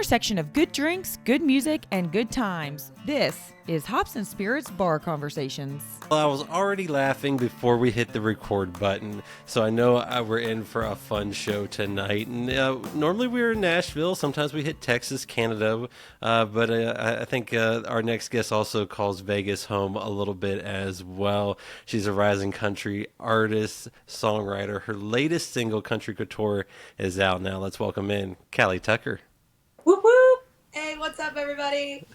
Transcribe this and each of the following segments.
intersection of good drinks, good music, and good times. This is Hops and Spirits Bar Conversations. Well, I was already laughing before we hit the record button, so I know we're in for a fun show tonight. And normally we're in Nashville. Sometimes we hit Texas, Canada, but I think our next guest also calls Vegas home a little bit as well. She's a rising country artist, songwriter. Her latest single, Country Couture, is out now. Let's welcome in Cali Tucker. Whoop whoop! Hey, what's up, everybody?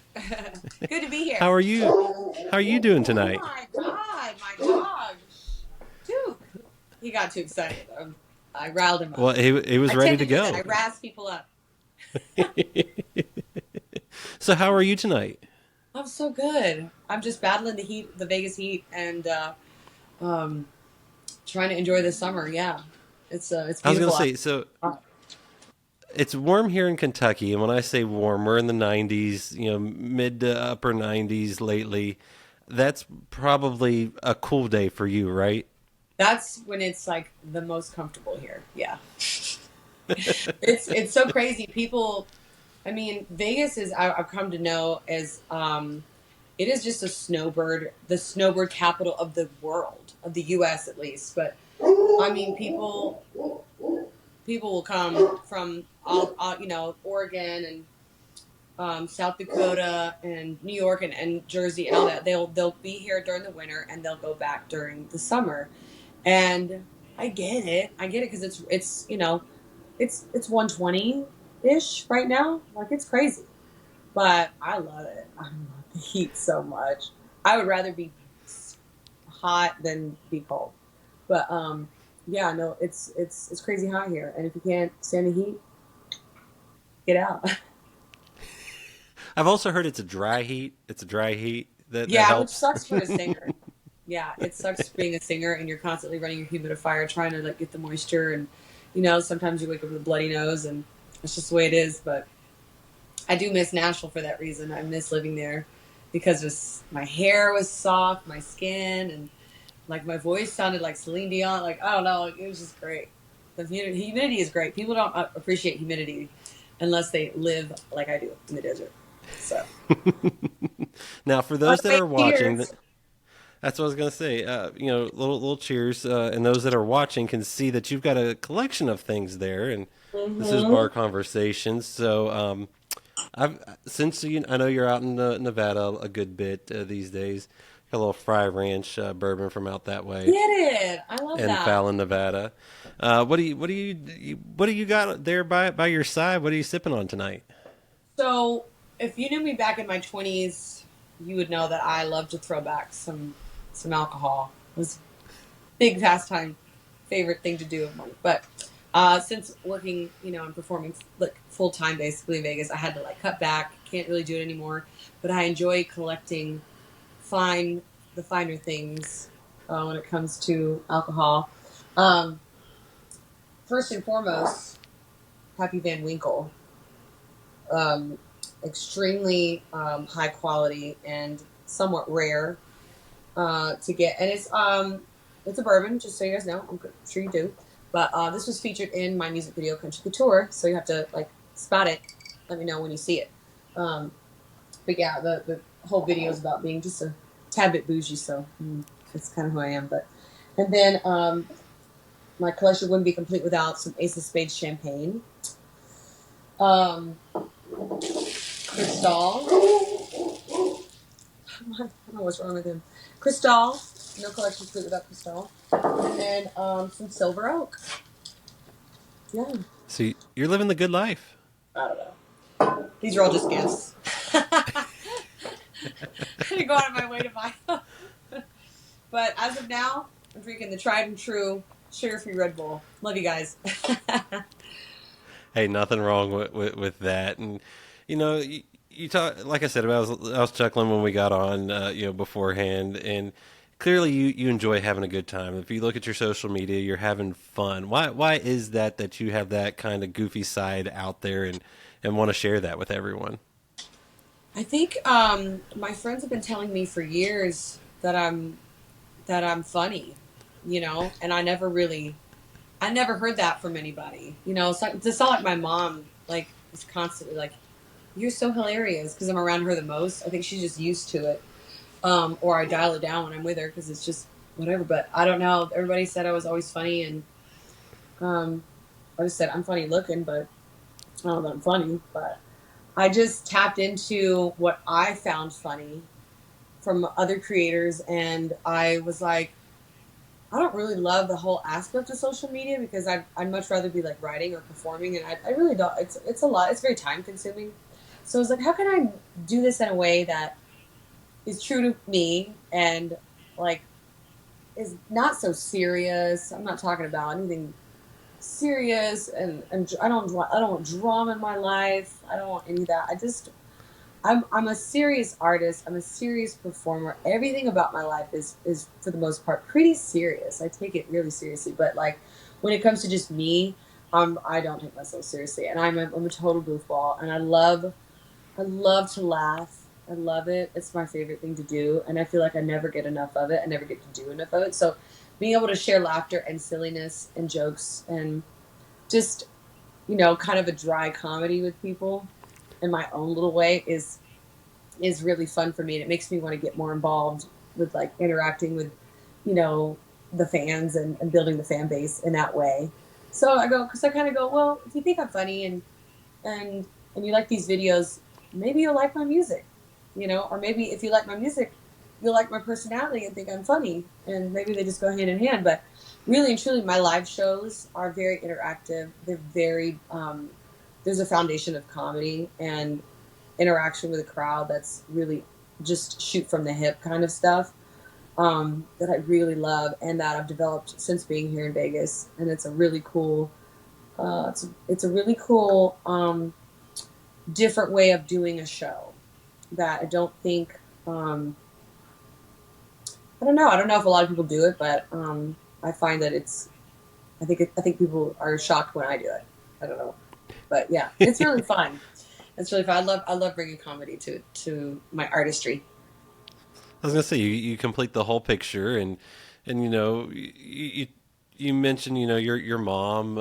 Good to be here. How are you? How are you doing tonight? Oh my God, my dog, Duke. He got too excited. I riled him up. Well, he was ready to go. I razz people up. So, how are you tonight? I'm so good. I'm just battling the heat, the Vegas heat, and trying to enjoy the summer. Yeah, it's beautiful. I was gonna say so. It's warm here in Kentucky, and when I say warm, we're in the 90s, mid to upper 90s lately. That's probably a cool day for you, right? That's when it's like the most comfortable here. Yeah. It's so crazy. People, I mean, Vegas is, I've come to know as, it is just the snowbird capital of the world, of the U.S. at least. But I mean, people will come from all Oregon and South Dakota and New York and Jersey and all that. They'll be here during the winter and they'll go back during the summer. And I get it because it's 120-ish right now. Like, it's crazy, but I love it. I love the heat so much. I would rather be hot than be cold, but yeah, no, it's crazy hot here, and if you can't stand the heat, get out. I've also heard it's a dry heat. That Which helps. sucks for a singer. Yeah, it sucks being a singer and you're constantly running your humidifier trying to get the moisture, and sometimes you wake up with a bloody nose, and it's just the way it is. But I do miss Nashville for that reason. I miss living there because my hair was soft, my skin, and my voice sounded like Celine Dion. I don't know. It was just great. The humidity is great. People don't appreciate humidity unless they live like I do in the desert. So now, for those that are watching, that's what I was going to say. Little cheers. And those that are watching can see that you've got a collection of things there. And This is Bar Conversations. So I know you're out in Nevada a good bit these days. Got a little Frey Ranch bourbon from out that way. Get it? I love that. In Fallon, Nevada. What do you got there by your side? What are you sipping on tonight? So, if you knew me back in my 20s, you would know that I love to throw back some alcohol. It was a big pastime, favorite thing to do. But since working, and performing full time basically in Vegas, I had to cut back. Can't really do it anymore. But I enjoy collecting the finer things when it comes to alcohol. First and foremost, Pappy Van Winkle. Extremely high quality and somewhat rare to get, and it's a bourbon, just so you guys know. I'm sure you do, but this was featured in my music video Country Couture, so you have to spot it. Let me know when you see it. But yeah, the whole video is about being just a tad bit bougie, so that's kind of who I am. And then my collection wouldn't be complete without some Ace of Spades champagne. Cristal. I don't know what's wrong with him. Cristal. No collection complete without Cristal. And then some Silver Oak. Yeah. So you're living the good life. I don't know. These are all just gifts. I didn't go out of my way to buy them. But as of now, I'm drinking the tried and true sugar-free Red Bull. Love you guys. Hey, nothing wrong with that. And you talk, like I said, I was chuckling when we got on, beforehand, and clearly you enjoy having a good time. If you look at your social media, you're having fun. Why is that you have that kind of goofy side out there and want to share that with everyone? I think my friends have been telling me for years that I'm funny, and I never heard that from anybody. It's not like my mom was constantly you're so hilarious, because I'm around her the most. I think she's just used to it. Or I dial it down when I'm with her because it's just whatever. But I don't know. Everybody said I was always funny, and um, I just said I'm funny looking, but I don't know that I'm funny. But I just tapped into what I found funny from other creators, and I was like, I don't really love the whole aspect of social media because I'd much rather be like writing or performing, and I really don't. It's a lot. It's very time consuming. So I was like, how can I do this in a way that is true to me and like is not so serious. I'm not talking about anything serious, and I don't want drama in my life. I don't want any of that. I'm a serious artist. I'm a serious performer. Everything about my life is for the most part pretty serious. I take it really seriously, but like when it comes to just me, I don't take myself seriously, and I'm a total goofball, and I love to laugh. I love it. It's my favorite thing to do. And I feel like I never get enough of it. I never get to do enough of it. So being able to share laughter and silliness and jokes and just, kind of a dry comedy with people in my own little way is really fun for me. And it makes me want to get more involved with like interacting with, you know, the fans and building the fan base in that way. So because I kind of go, well, if you think I'm funny and and you like these videos, maybe you'll like my music, or maybe if you like my music, you'll like my personality and think I'm funny, and maybe they just go hand in hand. But really and truly, my live shows are very interactive. They're very there's a foundation of comedy and interaction with a crowd that's really just shoot from the hip kind of stuff, that I really love and that I've developed since being here in Vegas. And it's a really cool it's a really cool different way of doing a show that I don't think I don't know if a lot of people do it, but I find that I think people are shocked when I do it. I don't know, but yeah, it's really fun. It's really fun. I love bringing comedy to my artistry. I was gonna say you complete the whole picture, and you mentioned your mom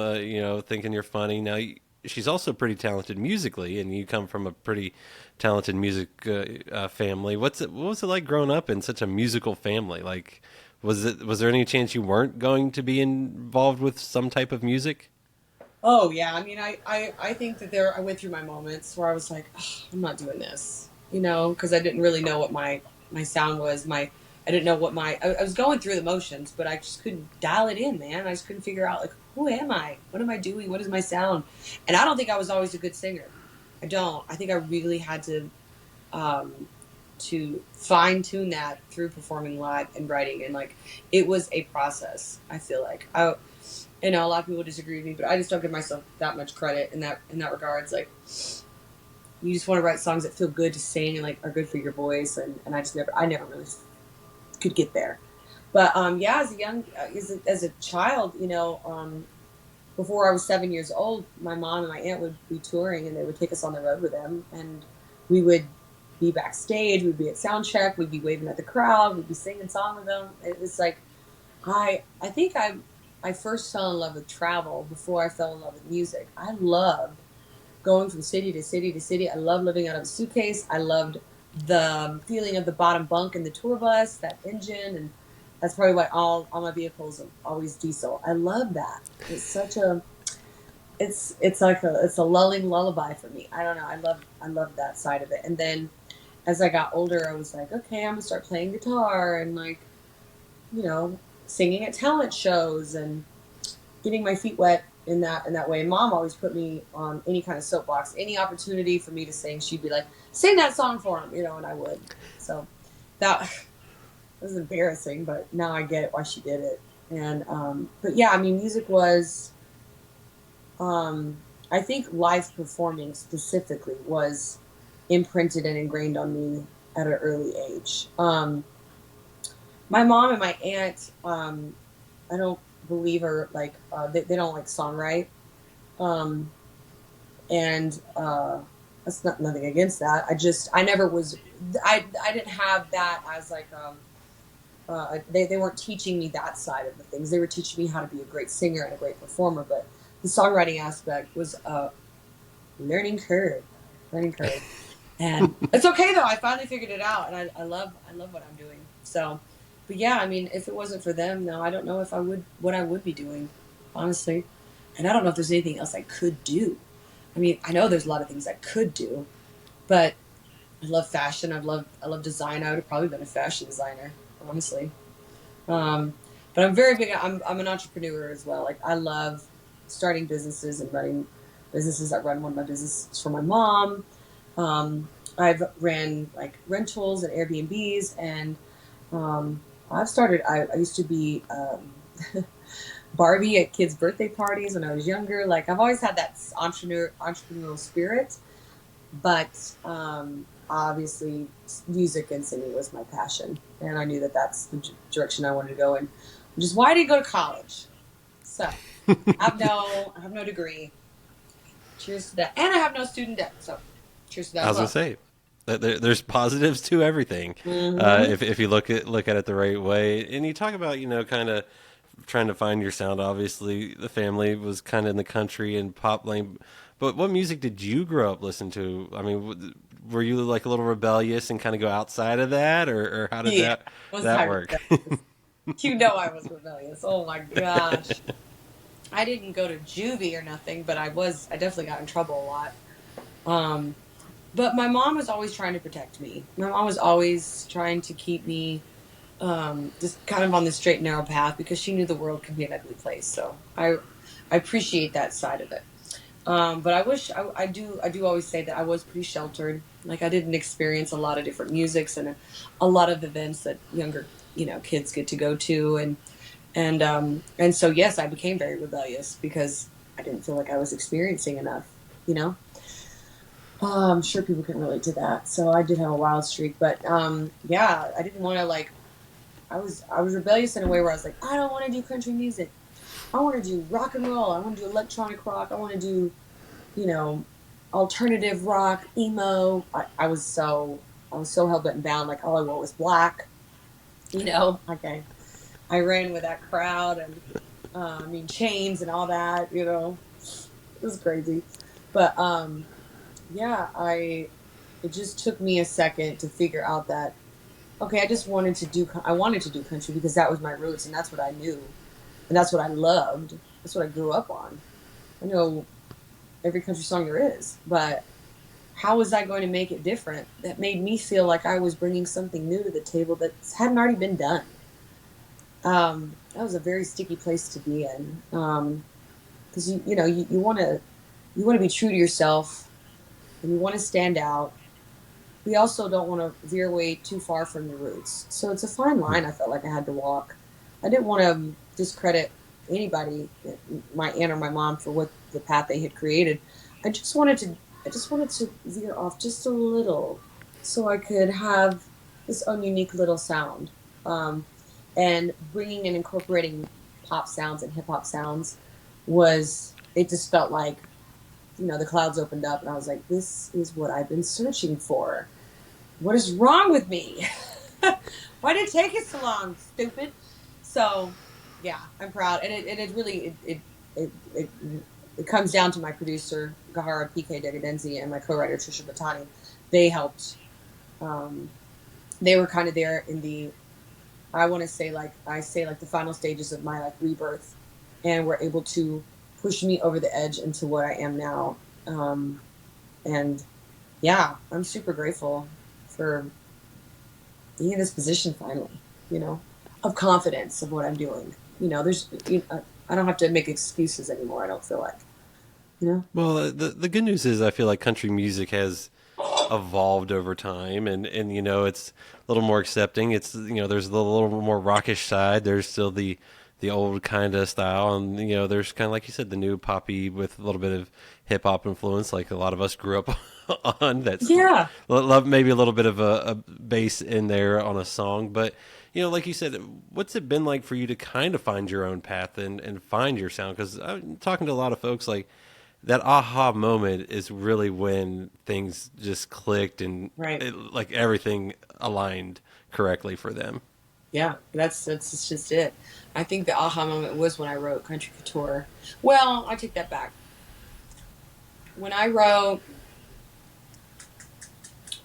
thinking you're funny. Now she's also pretty talented musically, and you come from a pretty talented music family. What was it like growing up in such a musical family? Like, was there any chance you weren't going to be involved with some type of music? Oh yeah, I mean, I think that I went through my moments where I was like, "Ugh, I'm not doing this, because I didn't really know what my sound was. I didn't know what I was going through the motions, but I just couldn't dial it in, man. I just couldn't figure out like, who am I? What am I doing? What is my sound? And I don't think I was always a good singer. I don't. I think I really had um, to fine tune that through performing live and writing, and like it was a process. I feel like a lot of people disagree with me, but I just don't give myself that much credit in that regards. Like, you just want to write songs that feel good to sing and like are good for your voice, and I never really could get there. But yeah, as a young as a child, before I was 7 years old, my mom and my aunt would be touring, and they would take us on the road with them, and we would be backstage, we'd be at sound check, we'd be waving at the crowd, we'd be singing song with them. It was like I think I first fell in love with travel before I fell in love with music. I loved going from city to city to city. I loved living out of a suitcase. I loved the feeling of the bottom bunk in the tour bus, that engine, and that's probably why all my vehicles are always diesel. I love that. It's such a it's a lulling lullaby for me. I don't know. I love that side of it. And then as I got older, I was like, okay, I'm gonna start playing guitar and like, you know, singing at talent shows and getting my feet wet in that way. Mom always put me on any kind of soapbox, any opportunity for me to sing. She'd be like, "Sing that song for him," and I would. So that was embarrassing, but now I get it why she did it. And but yeah, I mean, music was. I think live performing specifically was imprinted and ingrained on me at an early age. My mom and my aunt, I don't believe are like they don't like songwrite, um, and that's not nothing against that. I never was I didn't have that as like they weren't teaching me that side of the things. They were teaching me how to be a great singer and a great performer, but the songwriting aspect was a learning curve. learning curve. And it's okay though. I finally figured it out, and I love what I'm doing. So, but yeah, I mean, if it wasn't for them, no, I don't know if I would what I would be doing, honestly. And I don't know if there's anything else I could do. I mean, I know there's a lot of things I could do, but I love fashion. I love design. I would have probably been a fashion designer, honestly. Um, but I'm very big. I'm an entrepreneur as well. Like I love starting businesses and running businesses. I run one of my businesses for my mom. I've ran like rentals and Airbnbs, and I've started. I used to be Barbie at kids' birthday parties when I was younger. Like I've always had that entrepreneurial spirit, but obviously music and singing was my passion, and I knew that that's the direction I wanted to go in, which is why I didn't go to college. So I have no degree. Cheers to that, and I have no student debt. So cheers to that I as was gonna well. say there's positives to everything Mm-hmm. if you look at it the right way. And you talk about kind of trying to find your sound. Obviously, the family was kind of in the country and pop lane. But what music did you grow up listening to? I mean, were you like a little rebellious and kind of go outside of that, or how did Yeah, was that I work? rebellious? You know I was rebellious. Oh my gosh. I didn't go to juvie or nothing, but I definitely got in trouble a lot. Um, but my mom was always trying to protect me. My mom was always trying to keep me just kind of on the straight and narrow path because she knew the world could be an ugly place. So I appreciate that side of it. But I wish I do always say that I was pretty sheltered. Like I didn't experience a lot of different musics and a lot of events that younger kids get to go to, and so yes, I became very rebellious because I didn't feel like I was experiencing enough. You know, I'm sure people can relate to that. So I did have a wild streak, but yeah, I didn't want to like. I was rebellious in a way where I was like, I don't want to do country music. I want to do rock and roll. I want to do electronic rock. I want to do you know, alternative rock, emo. I was so hell bent and bound. Like all I wore was black. Okay. I ran with that crowd, and I mean chains and all that. It was crazy. But yeah, it just took me a second to figure out that okay, I wanted to do country because that was my roots and that's what I knew and that's what I loved. That's what I grew up on. I know every country song there is, but how was I going to make it different? That made me feel like I was bringing something new to the table that hadn't already been done. That was a very sticky place to be in, because you want to be true to yourself and you want to stand out. We also don't want to veer away too far from your roots. So it's a fine line I felt like I had to walk. I didn't want to discredit anybody, my aunt or my mom, for what the path they had created. I just wanted to veer off just a little so I could have this own unique little sound. And bringing and incorporating pop sounds and hip hop sounds it just felt like, the clouds opened up and I was like, this is what I've been searching for. What is wrong with me? Why did it take us so long, stupid? So, yeah, I'm proud. And it really, it comes down to my producer, Gahara PK Degadenzi, and my co-writer, Trisha Batani. They helped. They were kind of there in the, I want to say the final stages of my rebirth, and were able to push me over the edge into what I am now. And yeah, I'm super grateful for being in this position finally, of confidence of what I'm doing. I don't have to make excuses anymore. I don't feel like. Well, the good news is I feel like country music has evolved over time, and it's a little more accepting. It's there's a little more rockish side. There's still the old kind of style, and there's kind of like you said, the new poppy with a little bit of hip hop influence, like a lot of us grew up on. That's Yeah. love maybe a little bit of a bass in there on a song, but like you said, what's it been like for you to kind of find your own path and find your sound? Because I'm talking to a lot of folks like that aha moment is really when things just clicked and Right. like everything aligned correctly for them. Yeah, that's just it. I think the aha moment was when I wrote Country Couture. Well, I take that back. When I wrote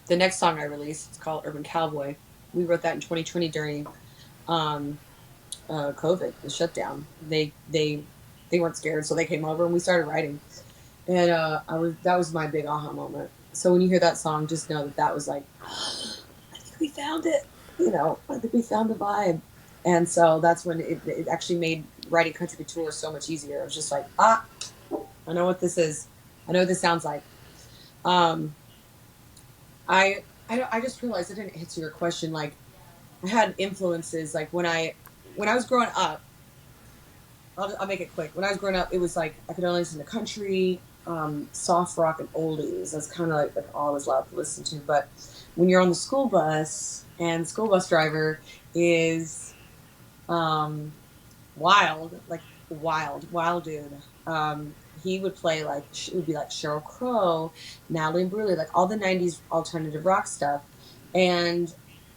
the next song I released, it's called Urban Cowboy. We wrote that in 2020 during um, COVID, the shutdown. They weren't scared, so they came over and we started writing. And that was my big aha moment. So when you hear that song, just know that that was like, I think we found it. I think we found the vibe. And so that's when it actually made writing Country Couture so much easier. I was just like, I know what this is. I know what this sounds like. Um, I just realized I didn't answer your question. Like, I had influences. Like when I was growing up, I'll make it quick. When I was growing up, it was like I could only listen to country, soft rock, and oldies. That's kind of like all I was allowed to listen to. But when you're on the school bus and the school bus driver is um, wild, like wild dude. He would play like it would be like Sheryl Crow, Natalie Imbruglia, like all the '90s alternative rock stuff. And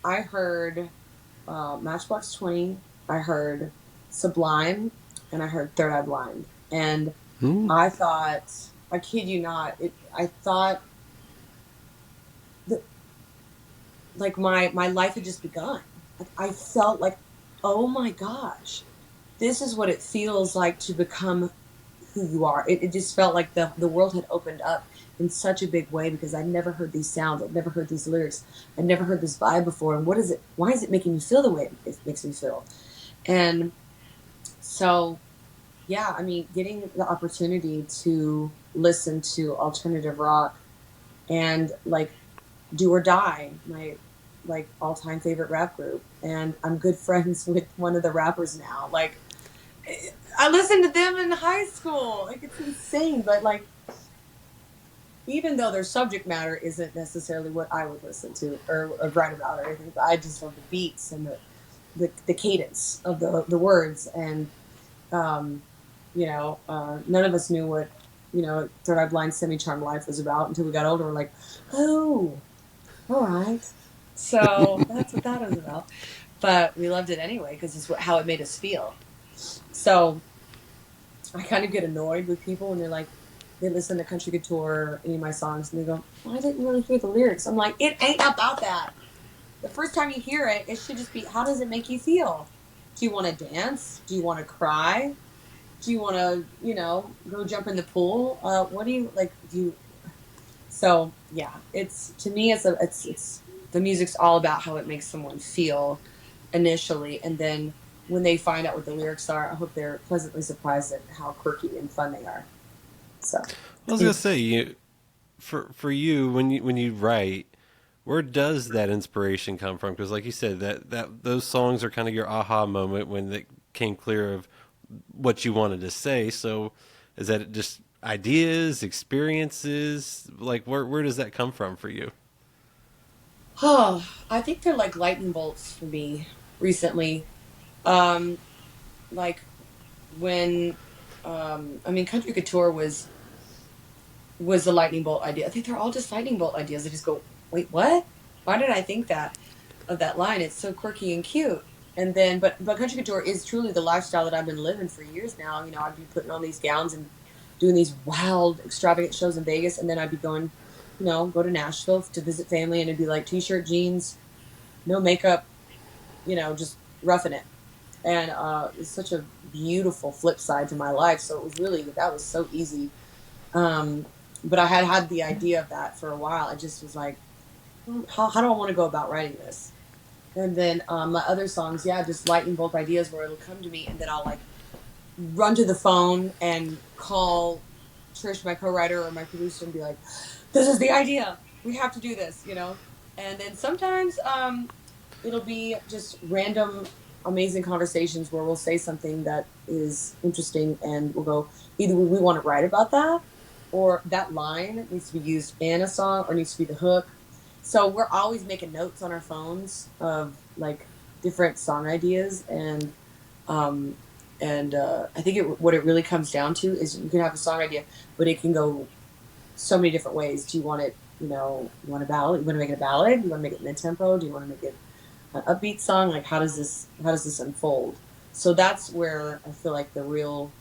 I heard Matchbox 20. I heard Sublime, and I heard Third Eye Blind. And Hmm. I thought, I kid you not, I thought that like my life had just begun. Like, I felt like, oh my gosh, this is what it feels like to become who you are. It just felt like the world had opened up in such a big way because I'd never heard these sounds. I'd never heard these lyrics. I'd never heard this vibe before. And what is it? Why is it making me feel the way it makes me feel? And so, yeah, I mean, getting the opportunity to listen to alternative rock and like Do or Die, my like all-time favorite rap group, and I'm good friends with one of the rappers now. Like, I listened to them in high school. Like, it's insane, but like, even though their subject matter isn't necessarily what I would listen to or write about or anything, but I just love the beats and the cadence of the words. And none of us knew what Third Eye Blind Semi Charmed Life was about until we got older. We're like, oh, all right. So that's what that was about. But we loved it anyway because it's how it made us feel. So I kind of get annoyed with people when they're like, they listen to Country Couture or any of my songs and they go, well, I didn't really hear the lyrics. I'm like, it ain't about that. The first time you hear it, it should just be, how does it make you feel? Do you want to dance? Do you want to cry? Do you want to, go jump in the pool? What do you like? So yeah, it's to me, it's the music's all about how it makes someone feel initially, and then when they find out what the lyrics are, I hope they're pleasantly surprised at how quirky and fun they are. So, I was gonna say, for you when you write, where does that inspiration come from? Because like you said, that those songs are kind of your aha moment when it came clear of what you wanted to say. So is that just ideas, experiences? Like where does that come from for you? oh, I think they're like lightning bolts for me recently. Um, like when, I mean, Country Couture was the lightning bolt idea. I think they're all just lightning bolt ideas. I just go, wait, what? Why did I think that of that line? It's so quirky and cute. And then, but Country Couture is truly the lifestyle that I've been living for years now. I'd be putting on these gowns and doing these wild, extravagant shows in Vegas, and then I'd be going, go to Nashville to visit family, and it'd be like t-shirt, jeans, no makeup, just roughing it. And it's such a beautiful flip side to my life. So it was really that was so easy. Um, but I had the idea of that for a while. I just was like, how do I want to go about writing this? And then my other songs, yeah, just lightning bolt ideas where it'll come to me, and then I'll like run to the phone and call Trish, my co-writer, or my producer, and be like, "This is the idea. We have to do this." And then sometimes it'll be just random, amazing conversations where we'll say something that is interesting, and we'll go either we want to write about that, or that line needs to be used in a song, or needs to be the hook. So we're always making notes on our phones of like different song ideas, um, and I think what it really comes down to is you can have a song idea, but it can go so many different ways. Do you want it, you want a ballad? You want to make it a ballad? You want to make it mid tempo? Do you want to make it an upbeat song? Like how does this unfold? So that's where I feel like the real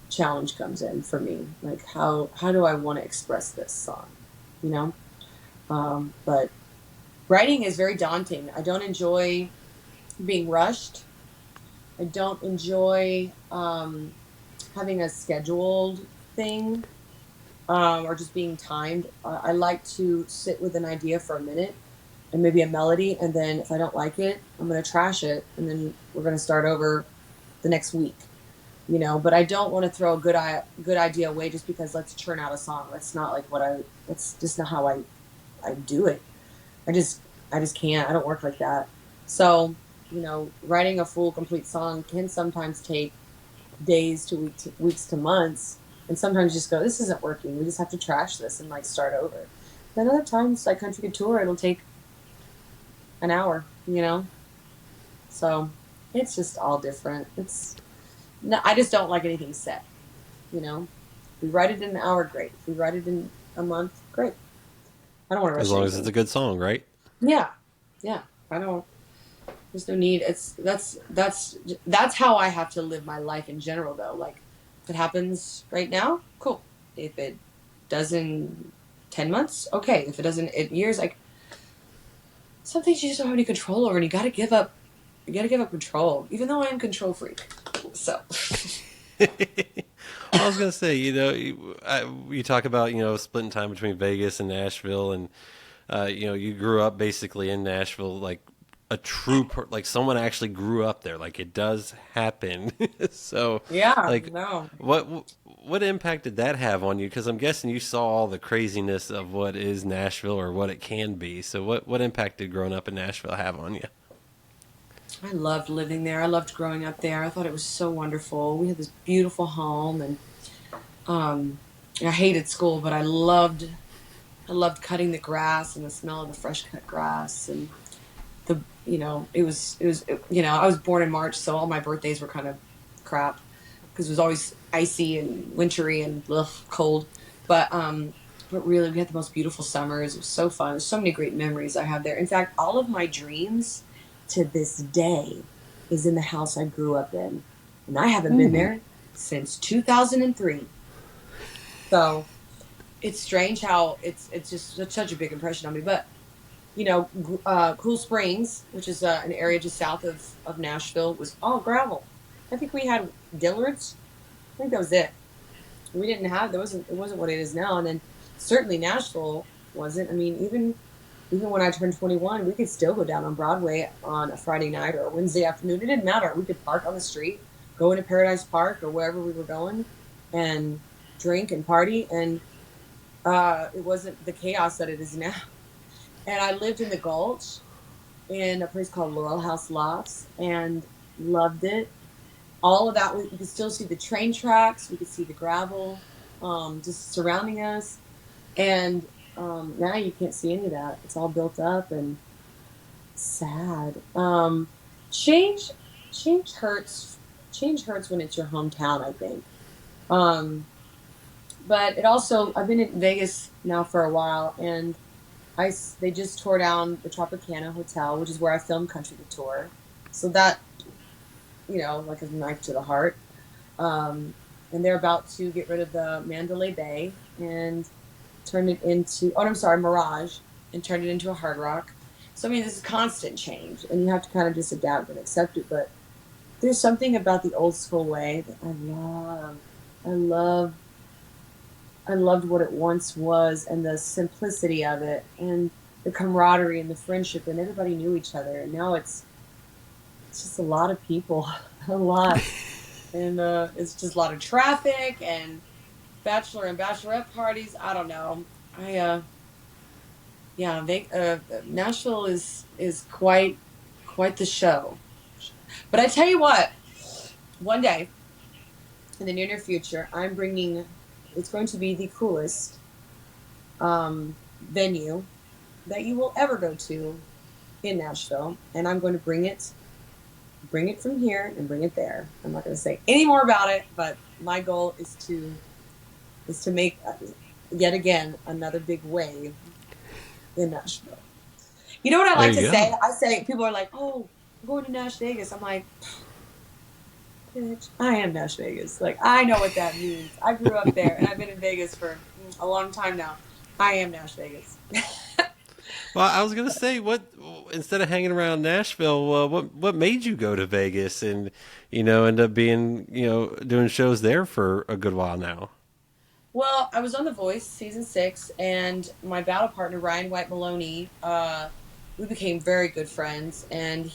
challenge comes in for me. Like how do I want to express this song? You know. But writing is very daunting. I don't enjoy being rushed. I don't enjoy having a scheduled thing, or just being timed. I like to sit with an idea for a minute and maybe a melody, and then if I don't like it, I'm going to trash it, and then we're going to start over the next week. But I don't want to throw a good idea away just because let's churn out a song. That's not like that's just not how I do it. I just can't. I don't work like that. So, writing a full complete song can sometimes take days to weeks to months, and sometimes just go, this isn't working. We just have to trash this and like start over. Then other times, like Country Couture, it'll take an hour. So it's just all different. I just don't like anything set. If we write it in an hour, great. If we write it in a month, great. I don't want to rush As long anything. as it's a good song, right? Yeah. I don't. There's no need. That's how I have to live my life in general, though. Like, if it happens right now, cool. If it does in 10 months, okay. If it doesn't in years, like, some things you just don't have any control over, and you got to give up. You got to give up control, even though I am control freak. So. I was gonna say, you talk about splitting time between Vegas and Nashville, and you grew up basically in Nashville, like a like someone actually grew up there. Like it does happen. So Yeah. like, No. what impact did that have on you? Because I'm guessing you saw all the craziness of what is Nashville or what it can be. So what impact did growing up in Nashville have on you? I loved living there. I loved growing up there. I thought it was so wonderful. We had this beautiful home, and I hated school, but I loved cutting the grass and the smell of the fresh cut grass, and it was I was born in March, so all my birthdays were kind of crap because it was always icy and wintry and cold. But really, we had the most beautiful summers. It was so fun. There's so many great memories I have there. In fact, all of my dreams to this day is in the house I grew up in, and I haven't been there since 2003. So it's strange how it's just such a big impression on me. But Cool Springs, which is an area just south of Nashville, was all gravel. I think we had Dillard's. I think that was it. We didn't have, it wasn't what it is now. And then certainly Nashville wasn't. I mean, even when I turned 21, we could still go down on Broadway on a Friday night or a Wednesday afternoon. It didn't matter. We could park on the street, go into Paradise Park or wherever we were going, and drink and party. And it wasn't the chaos that it is now. And I lived in the Gulch in a place called Laurel House Lofts and loved it. All of that, we could still see the train tracks. We could see the gravel just surrounding us. And now you can't see any of that. It's all built up and sad. Change hurts. Change hurts when it's your hometown, I think. But it also, I've been in Vegas now for a while, and they just tore down the Tropicana Hotel, which is where I filmed Country Couture. So that, like a knife to the heart. And they're about to get rid of the Mandalay Bay and turn it into, Mirage, and turn it into a Hard Rock. So, I mean, this is constant change, and you have to kind of just adapt and accept it. But there's something about the old school way that I love. I loved what it once was, and the simplicity of it, and the camaraderie and the friendship, and everybody knew each other. And now it's just a lot of people, a lot. And it's just a lot of traffic and bachelor and bachelorette parties. I don't know. Nashville is quite the show. But I tell you what, one day in the near future, it's going to be the coolest venue that you will ever go to in Nashville, and I'm going to bring it from here and bring it there. I'm not going to say any more about it, but my goal is to make yet again another big wave in Nashville. You know what I like to say? I say, people are like, "Oh, I'm going to NashVegas." I'm like, bitch, I am NashVegas. Like, I know what that means. I grew up there, and I've been in Vegas for a long time now. I am NashVegas. Well, I was gonna say, what instead of hanging around Nashville, what made you go to Vegas and end up being doing shows there for a good while now? Well, I was on The Voice season 6, and my battle partner Ryan White Maloney, we became very good friends. And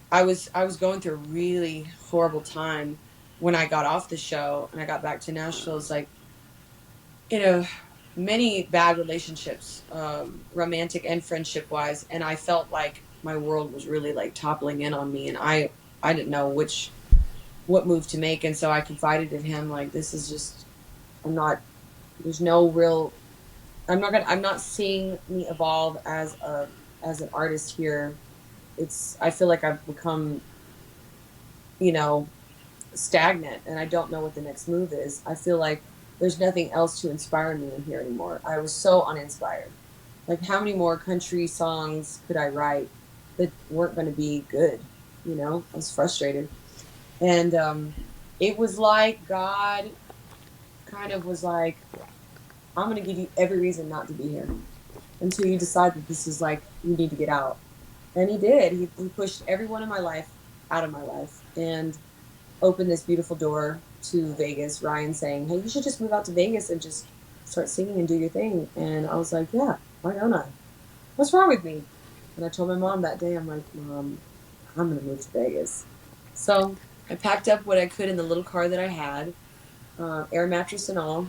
I was going through a really horrible time when I got off the show and I got back to Nashville. It's like, you know, many bad relationships, romantic and friendship wise, and I felt like my world was really like toppling in on me, and I didn't know what move to make, and so I confided in him like, this is just, I'm not, there's no real, I'm not seeing me evolve as an artist here. I feel like I've become, you know, stagnant, and I don't know what the next move is. I feel like there's nothing else to inspire me in here anymore. I was so uninspired. Like, how many more country songs could I write that weren't going to be good? I was frustrated. And it was like God kind of was like, I'm going to give you every reason not to be here until you decide that this is like, you need to get out. And he did. He pushed everyone in my life out of my life and opened this beautiful door to Vegas. Ryan saying, "Hey, you should just move out to Vegas and just start singing and do your thing." And I was like, "Yeah, why don't I? What's wrong with me?" And I told my mom that day, I'm like, "Mom, I'm gonna move to Vegas." So I packed up what I could in the little car that I had, air mattress and all.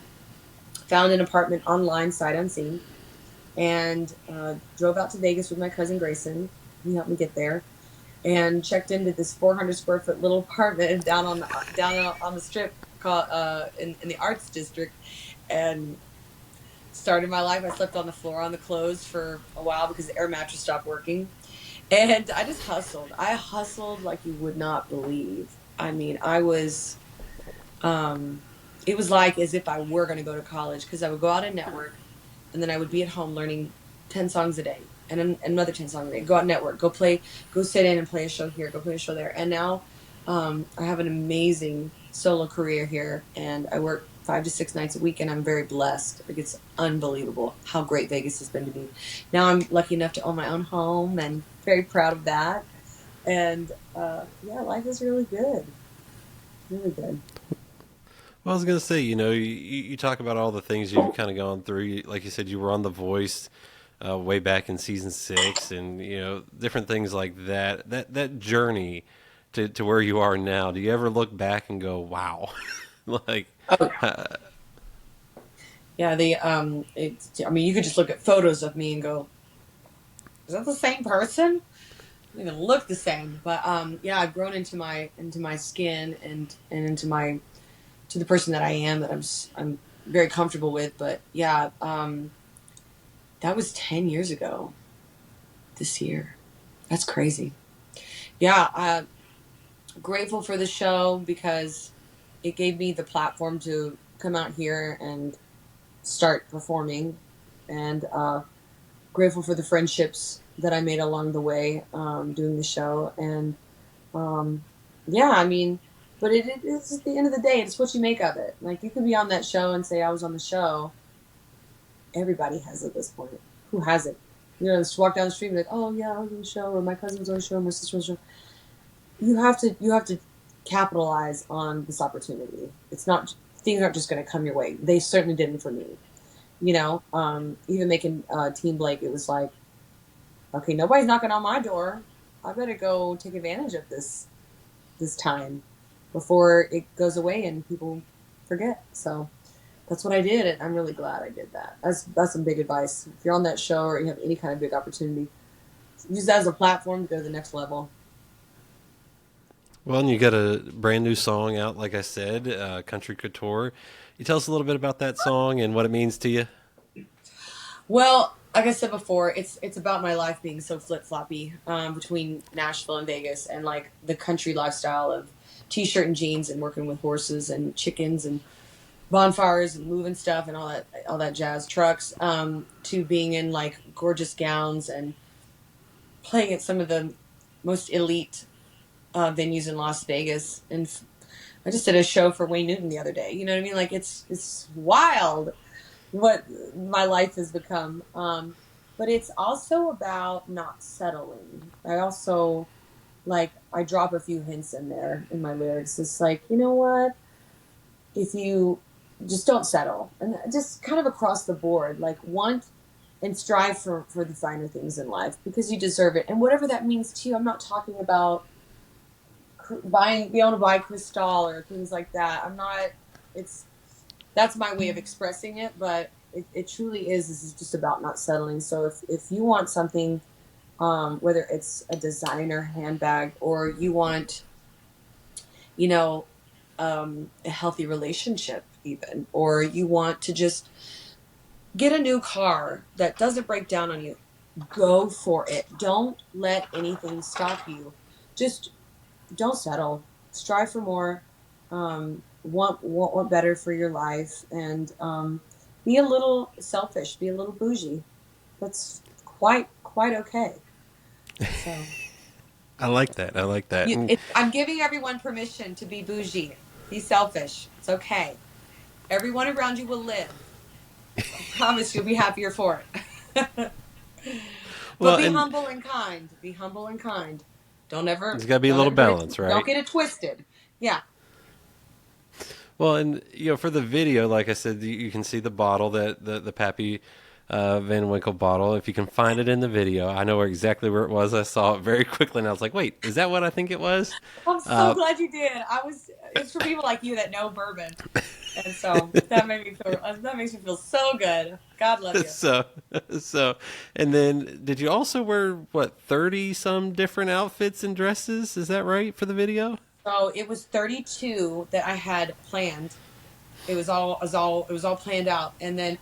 Found an apartment online, sight unseen, and drove out to Vegas with my cousin Grayson. He helped me get there, and checked into this 400 square foot little apartment down on the strip called in the Arts District, and started my life. I slept on the floor on the clothes for a while because the air mattress stopped working, and I just hustled. I hustled like you would not believe. I mean, I was. It was like as if I were going to go to college, because I would go out and network, and then I would be at home learning 10 songs a day, and another 10 songs a day. Go out and network, go sit in and play a show here, go play a show there. And now I have an amazing solo career here, and I work 5 to 6 nights a week, and I'm very blessed. Like, it's unbelievable how great Vegas has been to me. Now I'm lucky enough to own my own home, and very proud of that. And yeah, life is really good, really good. Well, I was gonna say, you talk about all the things you've kind of gone through. Like you said, you were on The Voice way back in season 6, and different things like that. That journey to where you are now. Do you ever look back and go, "Wow," like? Oh, Uh, yeah, I mean, you could just look at photos of me and go, "Is that the same person?" Don't even look the same. But yeah, I've grown into my skin, and to the person that I am, that I'm very comfortable with. But yeah, that was 10 years ago this year. That's crazy. Yeah, grateful for the show because it gave me the platform to come out here and start performing, and grateful for the friendships that I made along the way, doing the show. And yeah, I mean, but it's at the end of the day, it's what you make of it. Like, you could be on that show and say, I was on the show. Everybody has at this point. Who hasn't? Just walk down the street and be like, oh yeah, I was on the show, or my cousin was on the show, my sister was on the show. You have to capitalize on this opportunity. It's not, things aren't just going to come your way. They certainly didn't for me. Even making Team Blake, it was like, okay, nobody's knocking on my door. I better go take advantage of this time before it goes away and people forget. So that's what I did, and I'm really glad I did that. That's some big advice. If you're on that show or you have any kind of big opportunity, use that as a platform to go to the next level. well, and you got a brand new song out, like I said, Country Couture. You tell us a little bit about that song and what it means to you. Well, like I said before, it's about my life being so flip floppy, between Nashville and Vegas, and like the country lifestyle of t-shirt and jeans and working with horses and chickens and bonfires and moving stuff and all that jazz, trucks, to being in like gorgeous gowns and playing at some of the most elite venues in Las Vegas. And I just did a show for Wayne Newton the other day. You know what I mean? Like, it's wild what my life has become. but it's also about not settling. I also like I drop a few hints in there in my lyrics. It's like, you know what? If you just don't settle, and just kind of across the board, like want and strive for the finer things in life because you deserve it, and whatever that means to you. I'm not talking about being able to buy crystal or things like that. I'm not. It's That's my way of expressing it, but it truly is. This is just about not settling. So if you want something, whether it's a designer handbag or you want, you know, a healthy relationship, even, or you want to just get a new car that doesn't break down on you, go for it. Don't let anything stop you. Just don't settle. Strive for more. Want better for your life, and be a little selfish. Be a little bougie. That's quite okay. So I like that. I like that. I'm giving everyone permission to be bougie. Be selfish. It's okay. Everyone around you will live. I promise you'll be happier for it. But Well, be and humble and kind. Be humble and kind. Don't ever there's got to be a don't little ever get balance, it, don't right? get it twisted. Yeah. Well, and for the video, like I said, you can see the bottle, that the Pappy Van Winkle bottle. If you can find it in the video, I know exactly where it was. I saw it very quickly, and I was like, "Wait, is that what I think it was?" I'm so glad you did. It's for people like you that know bourbon. And so that makes me feel so good. God love you. so, so, and then did you also wear what 30 some different outfits and dresses? Is that right for the video? So it was 32 that I had planned. It was all planned out. And then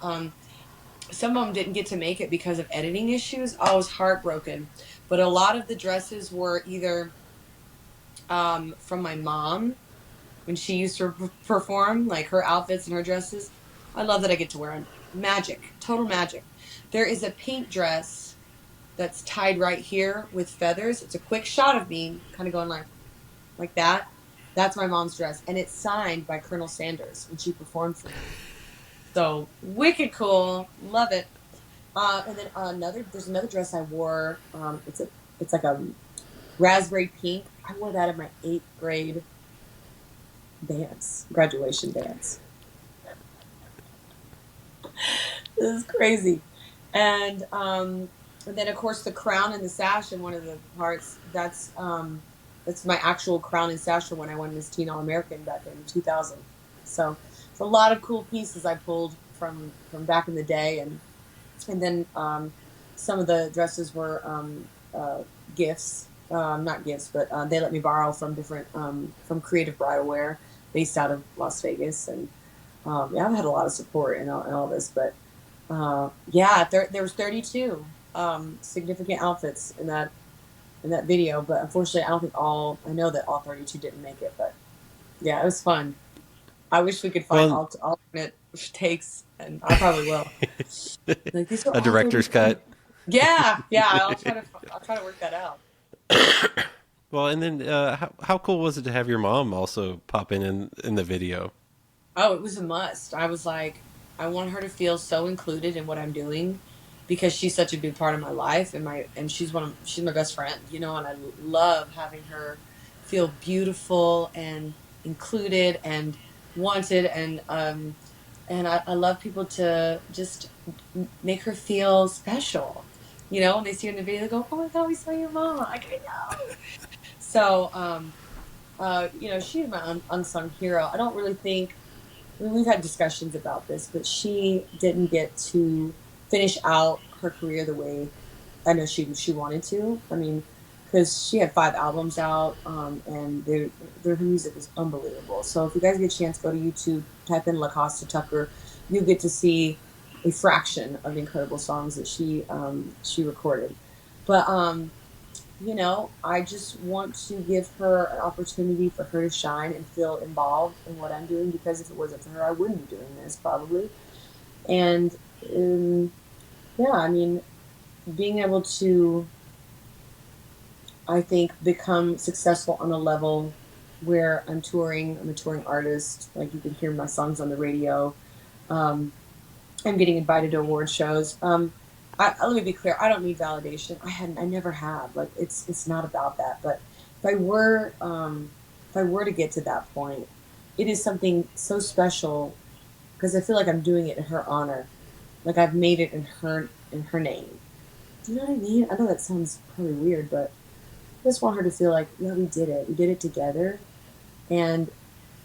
some of them didn't get to make it because of editing issues. I was heartbroken. But a lot of the dresses were either from my mom when she used to perform, like her outfits and her dresses. I love that I get to wear them. Magic, total magic. There is a pink dress that's tied right here with feathers. It's a quick shot of me kind of going like that. That's my mom's dress, and it's signed by Colonel Sanders when she performed for me. So wicked cool, love it. And then there's another dress I wore. It's like a raspberry pink. I wore that at my 8th grade graduation dance. This is crazy. And then of course the crown and the sash in one of the parts. That's my actual crown and sash for when I won Miss Teen All American back in 2000. So it's a lot of cool pieces I pulled from back in the day, and then some of the dresses were gifts, not gifts, but they let me borrow from different from Creative Bridal Wear based out of Las Vegas, and yeah, I've had a lot of support in all this, but yeah, there was 32 significant outfits in that video, but unfortunately, I know that all 32 didn't make it, but yeah, it was fun. I wish we could find Well, alternate takes, and I probably will. Like these are a all director's 32. cut. Yeah, yeah, I'll try to work that out. Well, and then how cool was it to have your mom also pop in the video? Oh, it was a must. I was like, I want her to feel so included in what I'm doing because she's such a big part of my life, and she's my best friend, and I love having her feel beautiful and included and wanted, and I love people to just make her feel special. When they see her in the video, they go, "Oh my God, we saw your mom!" Like, I know. So, she's my unsung hero. I don't really think. I mean, we've had discussions about this, but she didn't get to finish out her career the way I know she wanted to. I mean, because she had 5 albums out, and her music is unbelievable. So if you guys get a chance, go to YouTube, type in Cali Tucker, you get to see a fraction of the incredible songs that she recorded. But I just want to give her an opportunity for her to shine and feel involved in what I'm doing, because if it wasn't for her, I wouldn't be doing this probably. And yeah, I mean, being able to, I think, become successful on a level where I'm a touring artist. Like, you can hear my songs on the radio. I'm getting invited to award shows. let me be clear. I don't need validation. I never have. Like it's not about that. But if I were, if I were to get to that point, it is something so special because I feel like I'm doing it in her honor. Like I've made it in her name. Do you know what I mean? I know that sounds probably weird, but I just want her to feel like, yeah, we did it. We did it together. And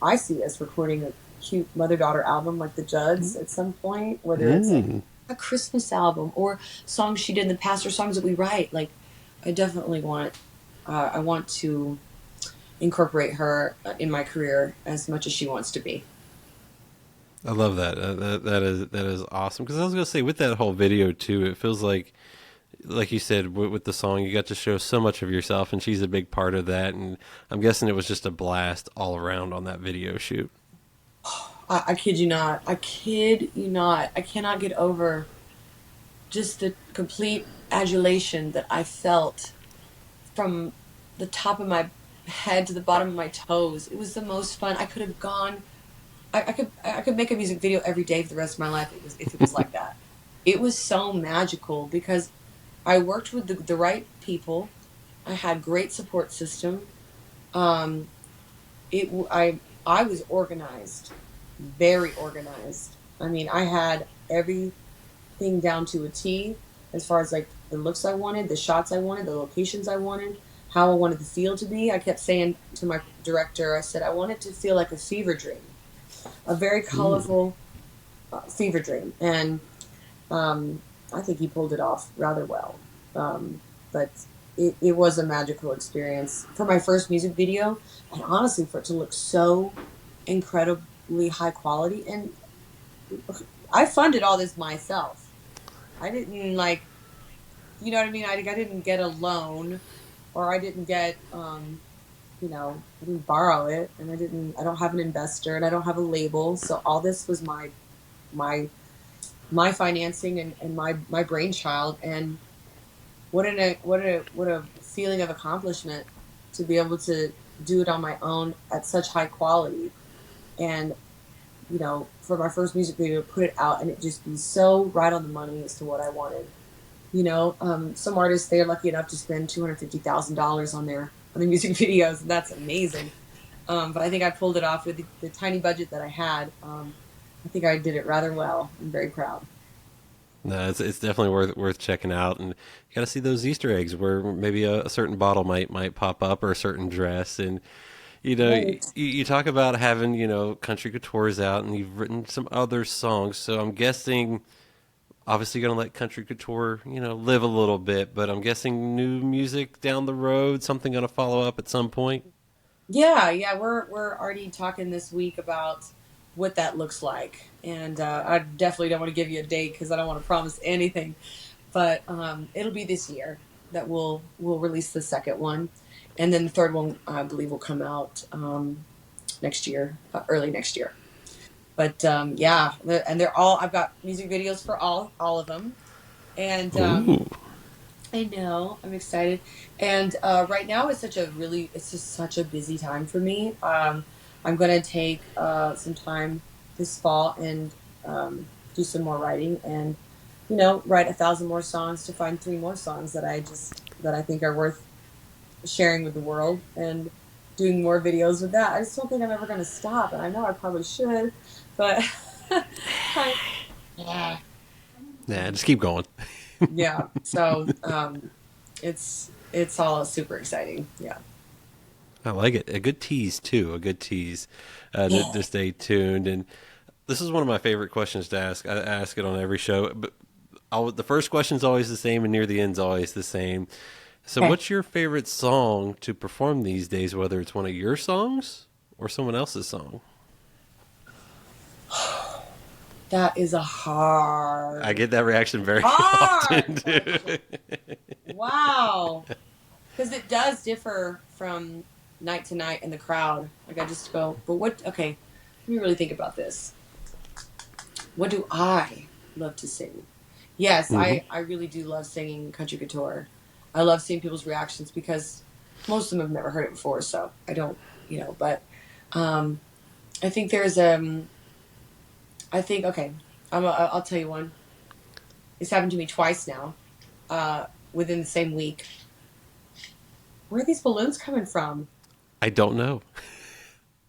I see us recording a cute mother daughter album like the Judds at some point, whether it's like Mm. a Christmas album or songs she did in the past or songs that we write. Like, I definitely want, I want to incorporate her in my career as much as she wants to be. I love that. That is awesome. Because I was gonna say with that whole video too, it feels like you said with the song, you got to show so much of yourself, and she's a big part of that. And I'm guessing it was just a blast all around on that video shoot. I kid you not. I kid you not. I cannot get over just the complete adulation that I felt from the top of my head to the bottom of my toes. It was the most fun. I could have gone. I could make a music video every day for the rest of my life. It was if it was like that. It was so magical because I worked with the right people. I had great support system. Um, I was organized, very organized. I mean, I had everything down to a T as far as like the looks I wanted, the shots I wanted, the locations I wanted, how I wanted the feel to be. I kept saying to my director, I said I want it to feel like a fever dream, a very Ooh. colorful fever dream, and I think he pulled it off rather well. But it was a magical experience for my first music video, and honestly, for it to look so incredibly high quality. And I funded all this myself. I didn't like, you know what I mean? I didn't get a loan, or I didn't get, I didn't borrow it, and I don't have an investor, and I don't have a label. So all this was my, my financing and my brainchild. And what a feeling of accomplishment to be able to do it on my own at such high quality. And for my first music video, put it out and it just be so right on the money as to what I wanted. Some artists, they're lucky enough to spend $250,000 on their music videos, and that's amazing. But I think I pulled it off with the tiny budget that I had. I think I did it rather well. I'm very proud. No, it's definitely worth checking out, and you got to see those Easter eggs where maybe a certain bottle might pop up or a certain dress, and Right. you talk about having Country Couture's out, and you've written some other songs, so I'm guessing obviously you're gonna let Country Couture live a little bit, but I'm guessing new music down the road, something gonna follow up at some point. Yeah, yeah, we're already talking this week about what that looks like, and I definitely don't want to give you a date because I don't want to promise anything. But it'll be this year that we'll release the second one, and then the third one I believe will come out next year, early next year. But yeah, and they're all I've got music videos for all of them, and Ooh. I know. I'm excited. And right now it's just such a busy time for me. I'm going to take some time this fall and do some more writing and, write 1,000 more songs to find three more songs that I think are worth sharing with the world and doing more videos with that. I just don't think I'm ever going to stop. And I know I probably should, but I, yeah. Nah, just keep going. Yeah. So, it's all super exciting. Yeah. I like it. A good tease too. A good tease. To Yeah. stay tuned. And this is one of my favorite questions to ask. I ask it on every show. But the first question is always the same, and near the end's always the same. So, Okay. what's your favorite song to perform these days? Whether it's one of your songs or someone else's song. That is a I get that reaction very hard often too. question. Wow. Because it does differ from night to night in the crowd. Like I just go, but what? Okay, let me really think about this. What do I love to sing? Yes, Hmm. I really do love singing country couture. I love seeing people's reactions because most of them have never heard it before, so I don't, but um, I think there's I think okay, I'll tell you one. It's happened to me twice now, within the same week. Where are these balloons coming from? I don't know.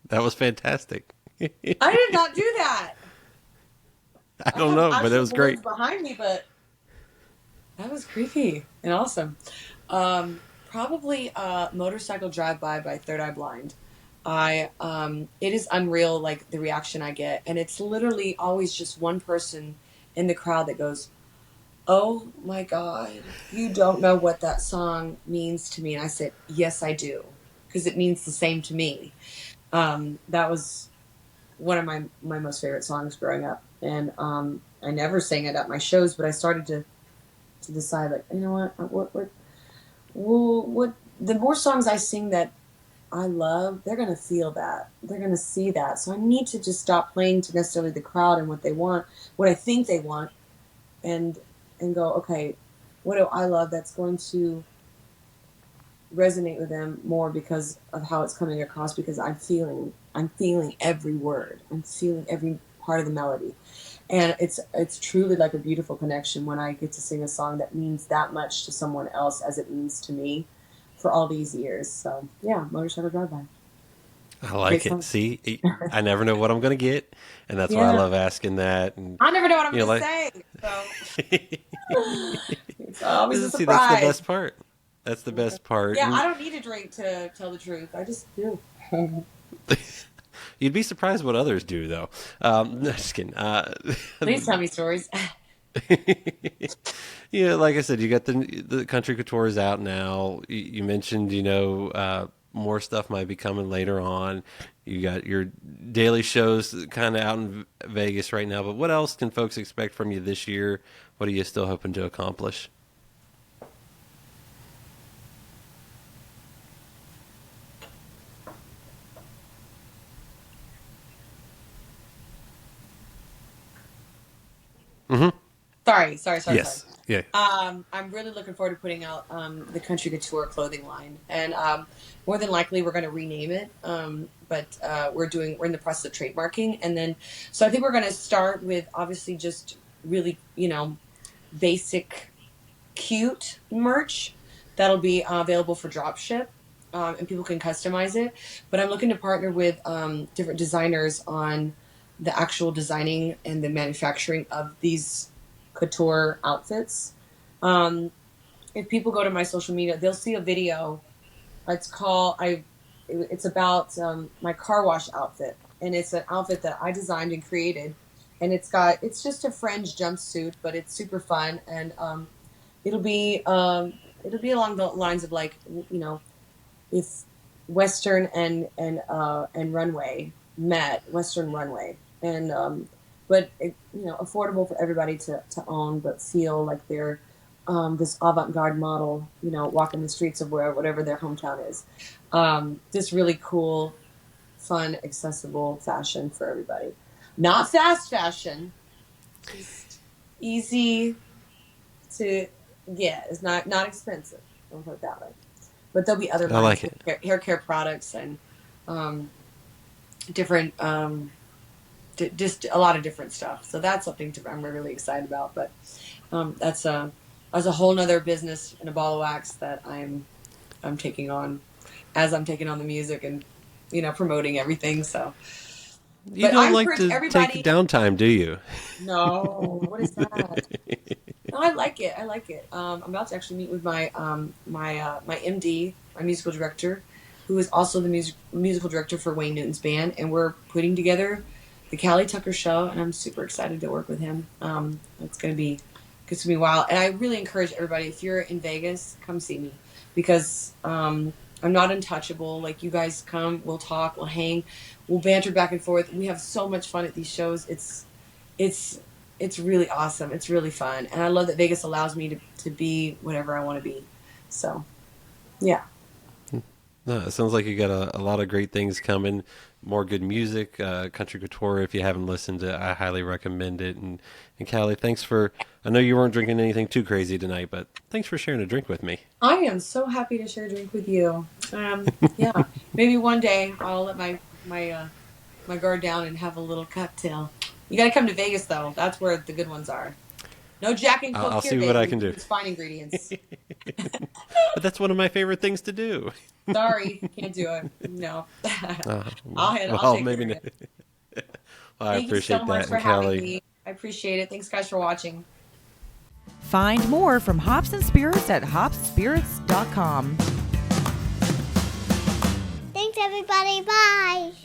That was fantastic. I did not do that. I I don't have know, but it actual was great. balloons behind me, but that was creepy and awesome. Probably Motorcycle Drive-By by Third Eye Blind. It is unreal, like the reaction I get, and it's literally always just one person in the crowd that goes, "Oh my God, you don't know what that song means to me." And I said, "Yes, I do, because it means the same to me." That was one of my most favorite songs growing up, and I never sang it at my shows, but I started to decide, like, you know what, the more songs I sing that I love, they're gonna feel that, they're gonna see that. So I need to just stop playing to necessarily the crowd and what they want, what I think they want, and go, okay, what do I love that's going to resonate with them more because of how it's coming across, because I'm feeling every word, I'm feeling every part of the melody, and it's truly like a beautiful connection when I get to sing a song that means that much to someone else as it means to me for all these years. So yeah, Motorcycle Drive-By, I great like it. song. See, I never know what I'm going to get, and that's why I Yeah, love asking that. And I never know what I'm you know, gonna like, say, so it's always a see, that's the surprise. best part. That's the best part. Yeah, I And don't need a drink to tell the truth, I just do. you'd be surprised what others do, though. No, just kidding. Please tell me stories. Yeah, like I said, you got the Country Couture is out now. You mentioned, more stuff might be coming later on. You got your daily shows kind of out in Vegas right now. But what else can folks expect from you this year? What are you still hoping to accomplish? Mm-hmm. Sorry. Yes. Yeah. I'm really looking forward to putting out the Country Couture clothing line, and more than likely we're going to rename it. But we're in the process of trademarking, and then so I think we're going to start with obviously just really basic, cute merch that'll be available for drop ship, and people can customize it. But I'm looking to partner with different designers on the actual designing and the manufacturing of these couture outfits. Um, if people go to my social media, they'll see a video. It's about my car wash outfit, and it's an outfit that I designed and created, and it's just a fringe jumpsuit, but it's super fun, and it'll be it'll be along the lines of, like, if Western and runway met, Western runway, and but affordable for everybody to own, but feel like they're this avant-garde model, walking the streets of whatever their hometown is. This really cool, fun, accessible fashion for everybody. Not fast fashion, just easy to get. It's not expensive. Don't put it that way. But there'll be other I lines, like it. hair care products, and different, just a lot of different stuff. So that's something I'm really excited about. But that's a whole nother business and a ball of wax that I'm taking on, as I'm taking on the music and promoting everything. So, You but I don't like encourage to take everybody. downtime, do you? No, what is that? No, I like it. I like it. I'm about to actually meet with my my MD, my musical director, who is also the musical director for Wayne Newton's band, and we're putting together the Cali Tucker show, and I'm super excited to work with him. It's gonna be wild, and I really encourage everybody, if you're in Vegas, come see me, because I'm not untouchable. Like, you guys come, we'll talk, we'll hang, we'll banter back and forth. We have so much fun at these shows. It's it's really awesome. It's really fun. And I love that Vegas allows me to be whatever I want to be. So, yeah. No, it sounds like you got a lot of great things coming. More good music, Country Couture. If you haven't listened to it, I highly recommend it. And Callie, thanks for. I know you weren't drinking anything too crazy tonight, but thanks for sharing a drink with me. I am so happy to share a drink with you. Yeah. Maybe one day I'll let my guard down and have a little cocktail. You got to come to Vegas, though. That's where the good ones are. No Jack and Coke I'll here, see baby. what I can do. It's fine ingredients. But that's one of my favorite things to do. Sorry, can't do it. No. I'll take maybe care not. of it. Well, I Thank you appreciate so much that, for and having Callie. me. I appreciate it. Thanks, guys, for watching. Find more from Hops and Spirits at hopspirits.com. Thanks, everybody. Bye.